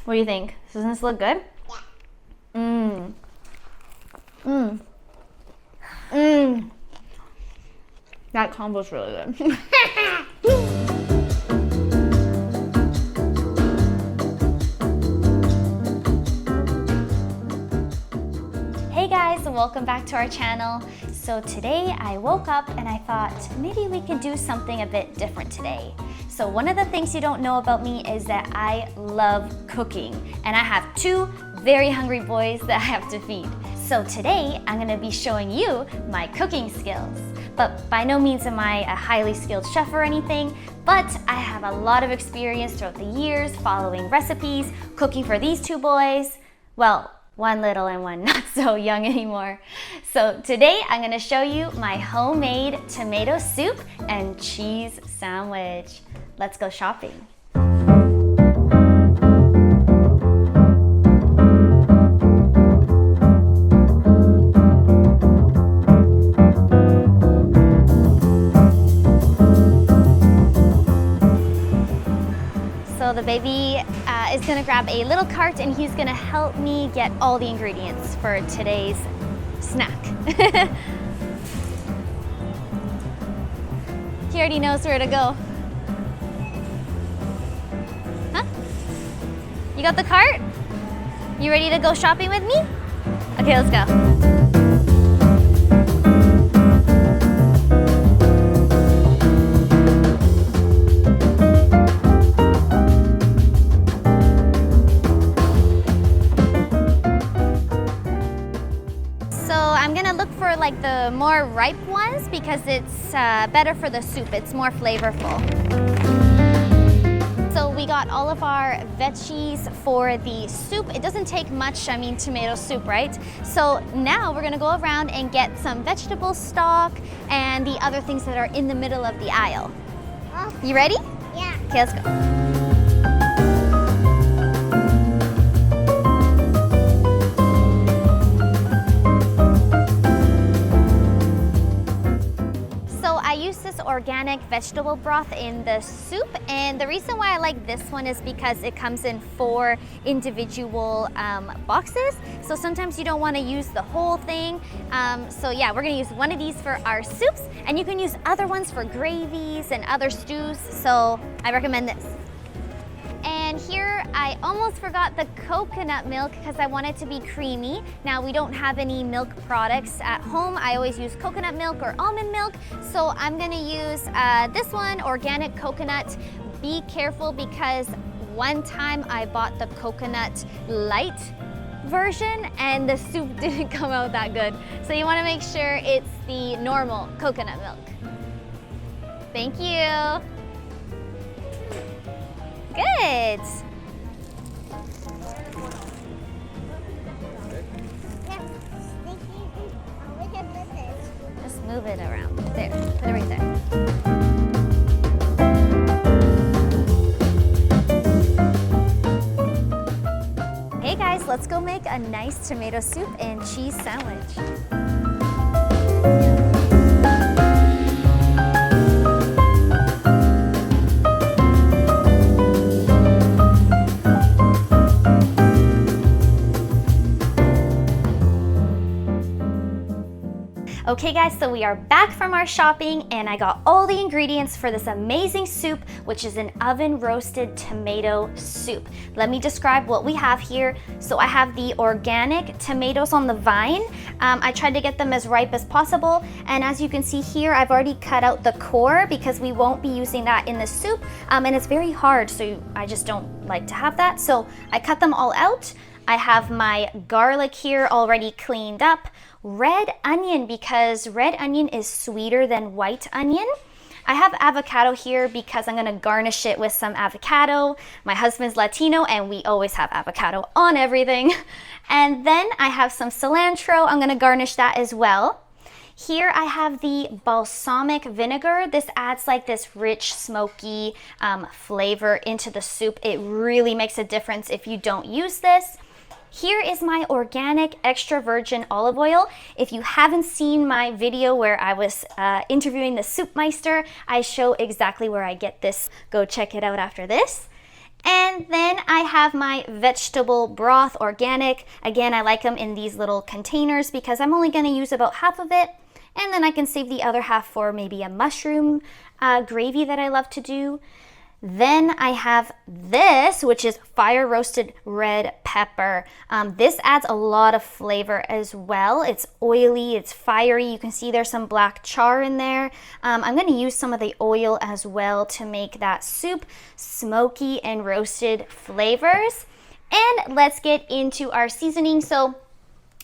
What do you think? Doesn't this look good? Yeah. Mmm. Mmm. Mmm. That combo's really good. Hey guys, and welcome back to our channel. So today I woke up and I thought maybe we could do something a bit different today. So one of the things you don't know about me is that I love cooking, and I have two very hungry boys that I have to feed. So today I'm gonna be showing you my cooking skills. But by no means am I a highly skilled chef or anything, but I have a lot of experience throughout the years following recipes, cooking for these two boys. Well, one little and one not so young anymore. So today I'm gonna show you my homemade tomato soup and cheese sandwich. Let's go shopping. So the baby is gonna grab a little cart and he's gonna help me get all the ingredients for today's snack. He already knows where to go. Huh? You got the cart? You ready to go shopping with me? Okay, let's go. Like the more ripe ones because it's better for the soup. It's more flavorful. So we got all of our veggies for the soup. It doesn't take much, I mean, tomato soup, right? So now we're gonna go around and get some vegetable stock and the other things that are in the middle of the aisle. You ready? Yeah. Okay, let's go. Organic vegetable broth in the soup, and the reason why I like this one is because it comes in 4 individual boxes, so sometimes you don't want to use the whole thing. So yeah, we're gonna use one of these for our soups, and you can use other ones for gravies and other stews, so I recommend this. And here I almost forgot the coconut milk because I want it to be creamy. Now we don't have any milk products at home. I always use coconut milk or almond milk. So I'm gonna use this one, organic coconut. Be careful because one time I bought the coconut light version and the soup didn't come out that good. So you wanna make sure it's the normal coconut milk. Thank you. Good. Just move it around. There, put it right there. Hey guys, let's go make a nice tomato soup and cheese sandwich. Okay guys, so we are back from our shopping and I got all the ingredients for this amazing soup, which is an oven roasted tomato soup. Let me describe what we have here. So I have the organic tomatoes on the vine. I tried to get them as ripe as possible, and as you can see here, I've already cut out the core because we won't be using that in the soup, and it's very hard, so I just don't like to have that. So I cut them all out. I have my garlic here already cleaned up. Red onion because red onion is sweeter than white onion. I have avocado here because I'm gonna garnish it with some avocado. My husband's Latino and we always have avocado on everything. And then I have some cilantro. I'm gonna garnish that as well. Here I have the balsamic vinegar. This adds like this rich, smoky flavor into the soup. It really makes a difference if you don't use this. Here is my organic extra virgin olive oil. If you haven't seen my video where I was interviewing the soup meister, I show exactly where I get this. Go check it out after this. And then I have my vegetable broth, organic. Again, I like them in these little containers because I'm only gonna use about half of it. And then I can save the other half for maybe a mushroom gravy that I love to do. Then I have this, which is fire roasted red pepper. This adds a lot of flavor as well. It's oily, it's fiery. You can see there's some black char in there. I'm gonna use some of the oil as well to make that soup smoky and roasted flavors. And let's get into our seasoning. So,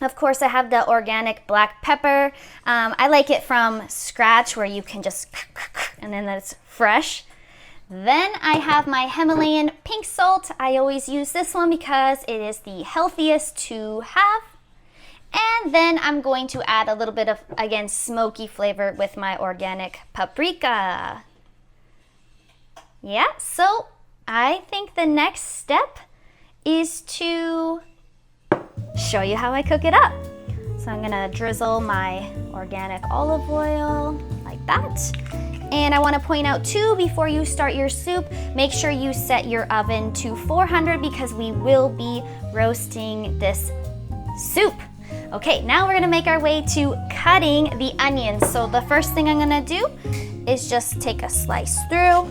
of course, I have the organic black pepper. I like it from scratch where you can just, and then it's fresh. Then I have my Himalayan pink salt. I always use this one because it is the healthiest to have. And then I'm going to add a little bit of, again, smoky flavor with my organic paprika. Yeah, so I think the next step is to show you how I cook it up. So I'm gonna drizzle my organic olive oil like that. And I want to point out too, before you start your soup, make sure you set your oven to 400 because we will be roasting this soup. Okay, now we're gonna make our way to cutting the onions. So the first thing I'm gonna do is just take a slice through.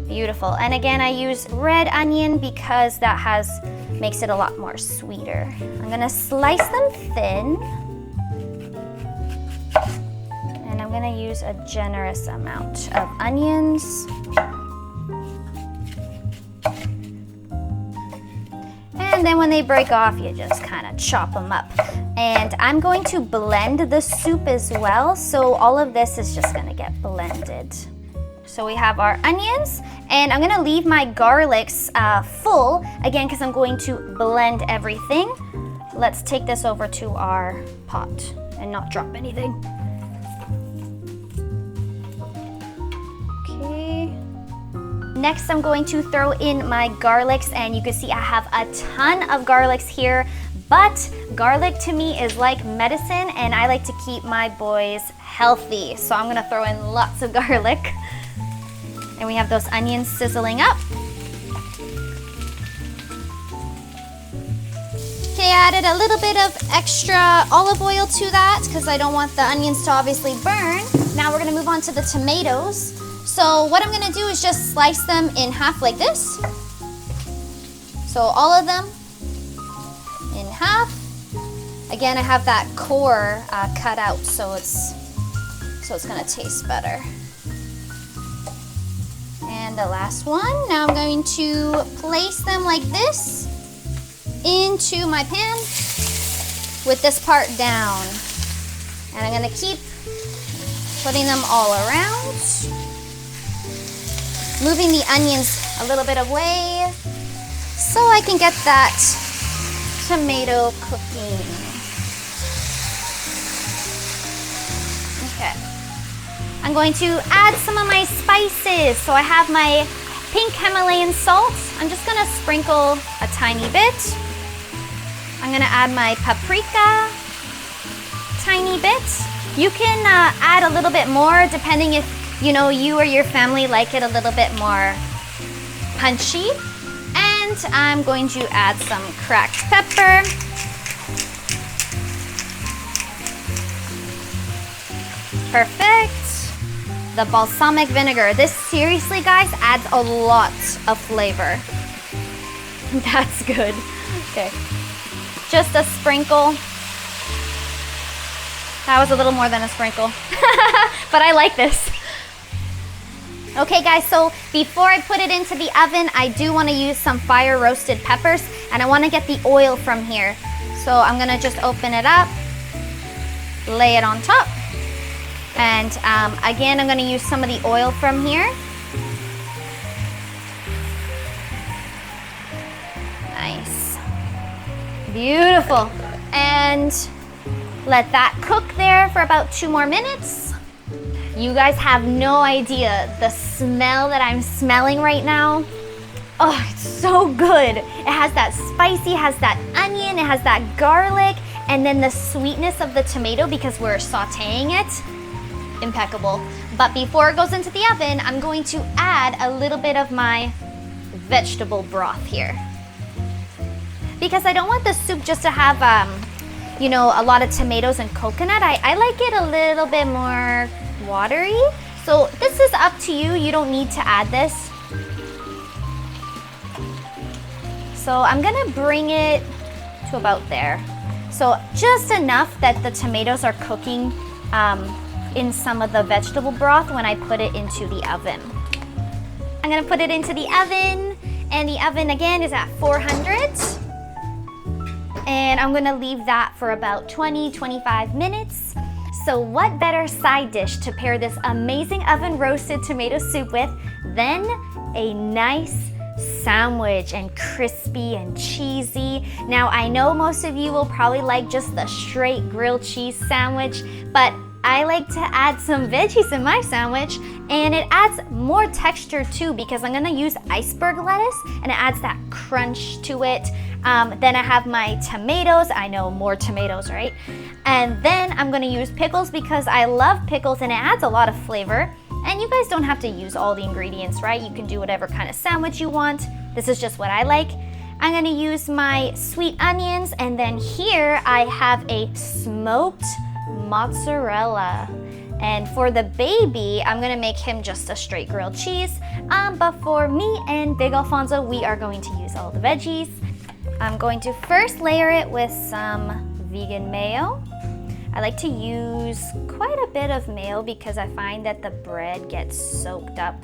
Beautiful. And again, I use red onion because that makes it a lot more sweeter. I'm gonna slice them thin. And I'm gonna use a generous amount of onions. And then when they break off, you just kind of chop them up. And I'm going to blend the soup as well, so all of this is just gonna get blended. So we have our onions, and I'm gonna leave my garlics full, again, because I'm going to blend everything. Let's take this over to our pot and not drop anything. Next, I'm going to throw in my garlics, and you can see I have a ton of garlics here, but garlic to me is like medicine, and I like to keep my boys healthy. So I'm gonna throw in lots of garlic. And we have those onions sizzling up. Okay, I added a little bit of extra olive oil to that because I don't want the onions to obviously burn. Now we're gonna move on to the tomatoes. So what I'm gonna do is just slice them in half like this. So all of them in half. Again, I have that core cut out, so it's gonna taste better. And the last one. Now I'm going to place them like this into my pan with this part down. And I'm gonna keep putting them all around. Moving the onions a little bit away so I can get that tomato cooking. Okay. I'm going to add some of my spices. So I have my pink Himalayan salt. I'm just gonna sprinkle a tiny bit. I'm gonna add my paprika, tiny bit. You can add a little bit more depending if you or your family like it a little bit more punchy. And I'm going to add some cracked pepper. Perfect. The balsamic vinegar. This seriously, guys, adds a lot of flavor. That's good. Okay. Just a sprinkle. That was a little more than a sprinkle. But I like this. Okay guys, so before I put it into the oven, I do want to use some fire roasted peppers, and I want to get the oil from here. So I'm gonna just open it up, lay it on top, and again, I'm gonna use some of the oil from here. Nice. Beautiful. And let that cook there for about 2 more minutes. You guys have no idea the smell that I'm smelling right now. Oh, it's so good. It has that spicy, it has that onion, it has that garlic, and then the sweetness of the tomato because we're sauteing it. Impeccable. But before it goes into the oven, I'm going to add a little bit of my vegetable broth here. Because I don't want the soup just to have, you know, a lot of tomatoes and coconut. I like it a little bit more watery. So this is up to you. You don't need to add this. So I'm gonna bring it to about there. So just enough that the tomatoes are cooking in some of the vegetable broth when I put it into the oven. I'm gonna put it into the oven, and the oven again is at 400. And I'm gonna leave that for about 20-25 minutes. So what better side dish to pair this amazing oven roasted tomato soup with than a nice sandwich, and crispy and cheesy. Now I know most of you will probably like just the straight grilled cheese sandwich, but I like to add some veggies in my sandwich, and it adds more texture too because I'm gonna use iceberg lettuce and it adds that crunch to it. Then I have my tomatoes. I know, more tomatoes, right? And then I'm gonna use pickles because I love pickles and it adds a lot of flavor. And you guys don't have to use all the ingredients, right? You can do whatever kind of sandwich you want. This is just what I like. I'm gonna use my sweet onions, and then here I have a smoked mozzarella. And for the baby, I'm gonna make him just a straight grilled cheese. But for me and Big Alfonso, we are going to use all the veggies. I'm going to first layer it with some vegan mayo. I like to use quite a bit of mayo because I find that the bread gets soaked up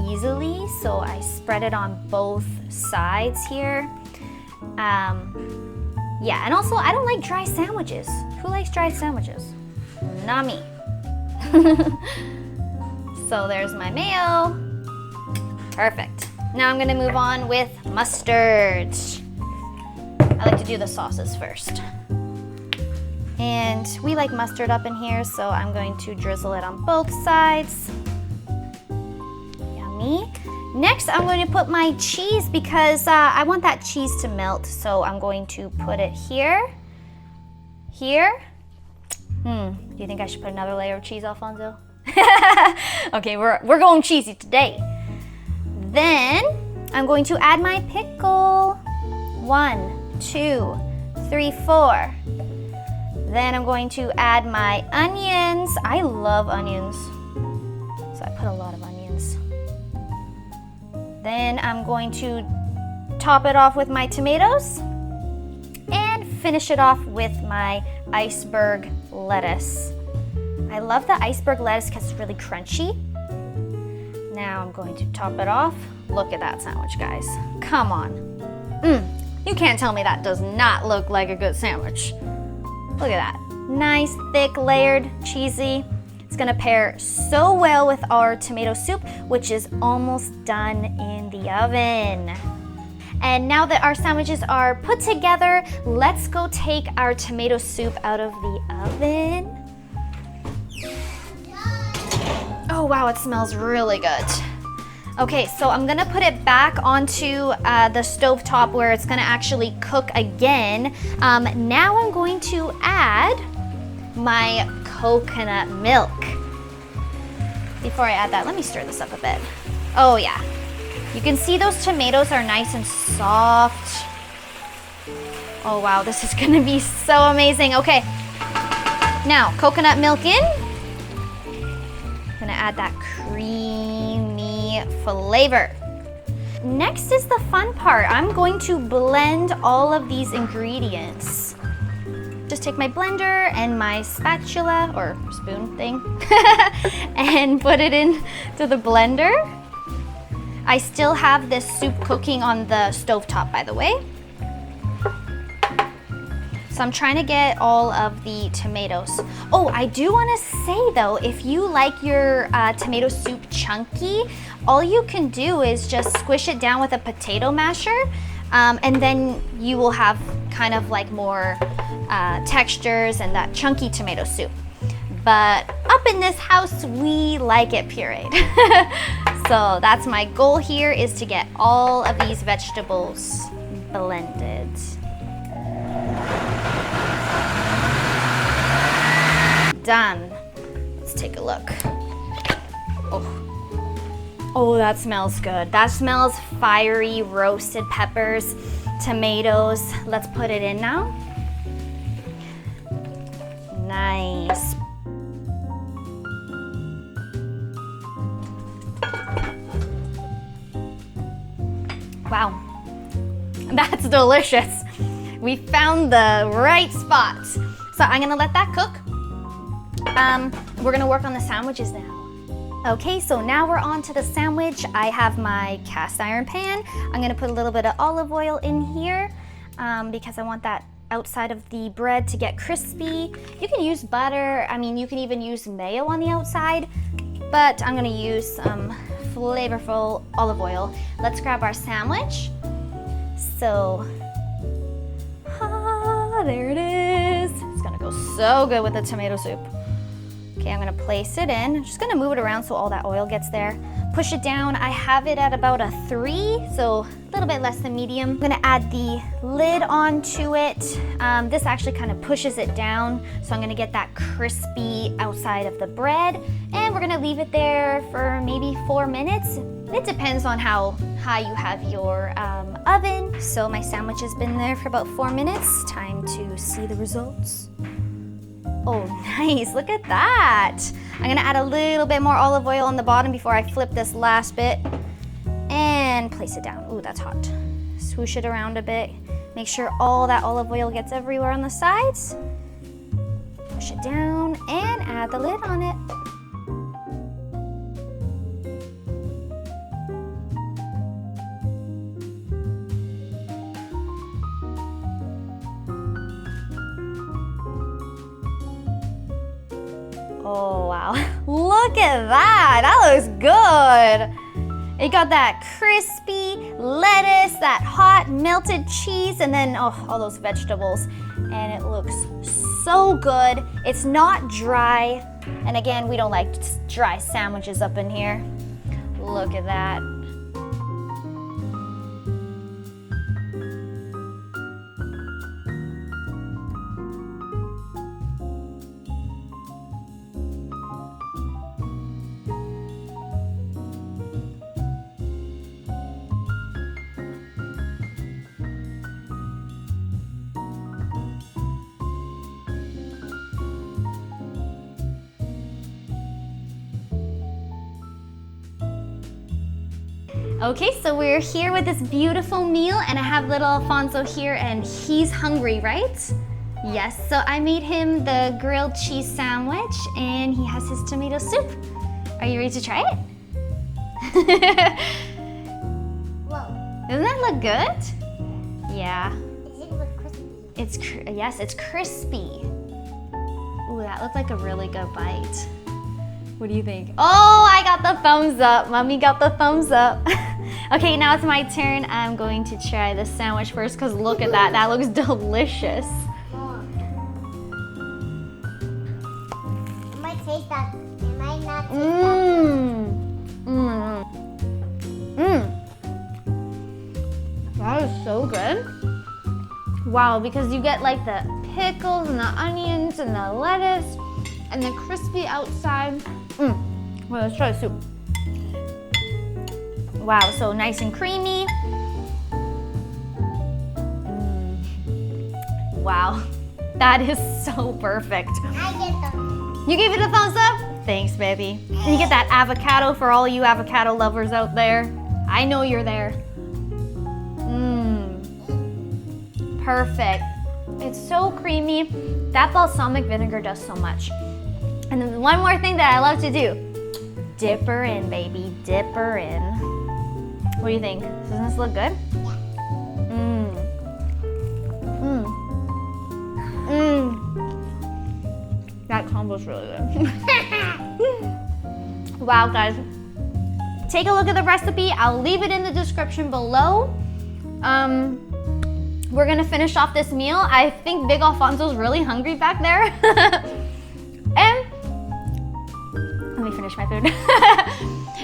easily. So I spread it on both sides here. Yeah, and also I don't like dry sandwiches. Who likes dry sandwiches? Not me. So there's my mayo. Perfect. Now I'm gonna move on with mustard. I like to do the sauces first. And we like mustard up in here, so I'm going to drizzle it on both sides. Yummy. Next, I'm going to put my cheese because I want that cheese to melt. So I'm going to put it here. Here. Do you think I should put another layer of cheese, Alfonso? Okay, we're going cheesy today. Then I'm going to add my pickle. 1, 2, 3, 4. Then I'm going to add my onions. I love onions, so I put a lot of onions. Then I'm going to top it off with my tomatoes and finish it off with my iceberg lettuce. I love the iceberg lettuce because it's really crunchy. Now I'm going to top it off. Look at that sandwich, guys. Come on. You can't tell me that does not look like a good sandwich. Look at that. Nice, thick, layered, cheesy. It's gonna pair so well with our tomato soup, which is almost done in the oven. And now that our sandwiches are put together, let's go take our tomato soup out of the oven. Oh wow, it smells really good. Okay, so I'm gonna put it back onto the stovetop where it's gonna actually cook again. Now I'm going to add my coconut milk. Before I add that, let me stir this up a bit. Oh yeah, you can see those tomatoes are nice and soft. Oh wow, this is gonna be so amazing. Okay, now coconut milk in. Gonna add that creamy flavor. Next is the fun part. I'm going to blend all of these ingredients. Just take my blender and my spatula or spoon thing and put it into the blender. I still have this soup cooking on the stovetop, by the way. So I'm trying to get all of the tomatoes. Oh, I do want to say though, if you like your tomato soup chunky, all you can do is just squish it down with a potato masher, and then you will have kind of like more textures and that chunky tomato soup. But up in this house, we like it pureed. So that's my goal here, is to get all of these vegetables blended. Done. Let's take a look. Oh, Oh, that smells good. That smells fiery, roasted peppers, tomatoes. Let's put it in now. Nice. Wow, that's delicious. We found the right spot. So I'm gonna let that cook. We're gonna work on the sandwiches now. Okay, so now we're on to the sandwich. I have my cast iron pan. I'm gonna put a little bit of olive oil in here because I want that outside of the bread to get crispy. You can use butter. I mean, you can even use mayo on the outside, but I'm gonna use some flavorful olive oil. Let's grab our sandwich. So, there it is. It's gonna go so good with the tomato soup. Okay, I'm gonna place it in. I'm just gonna move it around so all that oil gets there. Push it down. I have it at about a 3, so a little bit less than medium. I'm gonna add the lid onto it. This actually kind of pushes it down, so I'm gonna get that crispy outside of the bread. And we're gonna leave it there for maybe 4 minutes. It depends on how high you have your oven. So my sandwich has been there for about 4 minutes. Time to see the results. Oh, nice, look at that. I'm gonna add a little bit more olive oil on the bottom before I flip this last bit and place it down. Ooh, that's hot. Swoosh it around a bit. Make sure all that olive oil gets everywhere on the sides. Push it down and add the lid on it. Oh, wow. Look at that. That looks good. It got that crispy lettuce, that hot melted cheese, and then all those vegetables. And it looks so good. It's not dry. And again, we don't like dry sandwiches up in here. Look at that. Okay, so we're here with this beautiful meal, and I have little Alfonso here, and he's hungry, right? Yes, so I made him the grilled cheese sandwich, and he has his tomato soup. Are you ready to try it? Whoa. Doesn't that look good? Yeah. Is it look crispy? Yes, it's crispy. Ooh, that looked like a really good bite. What do you think? Oh, I got the thumbs up. Mommy got the thumbs up. Okay, now it's my turn. I'm going to try the sandwich first because look at that. That looks delicious. It might taste that. It might not taste That is so good. Wow, because you get like the pickles and the onions and the lettuce and the crispy outside. Well, let's try the soup. Wow, so nice and creamy. Wow, that is so perfect. I get them. You gave it a thumbs up? Thanks, baby. And you get that avocado for all you avocado lovers out there. I know you're there. Perfect. It's so creamy. That balsamic vinegar does so much. And then one more thing that I love to do. Dip her in, baby. Dip her in. What do you think? Doesn't this look good? That combo's really good. Wow, guys. Take a look at the recipe. I'll leave it in the description below. We're gonna finish off this meal. I think Big Alfonso's really hungry back there. And let me finish my food.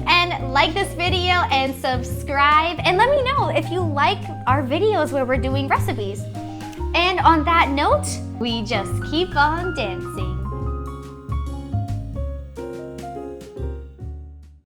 And like this video and subscribe, and let me know if you like our videos where we're doing recipes. And on that note, we just keep on dancing.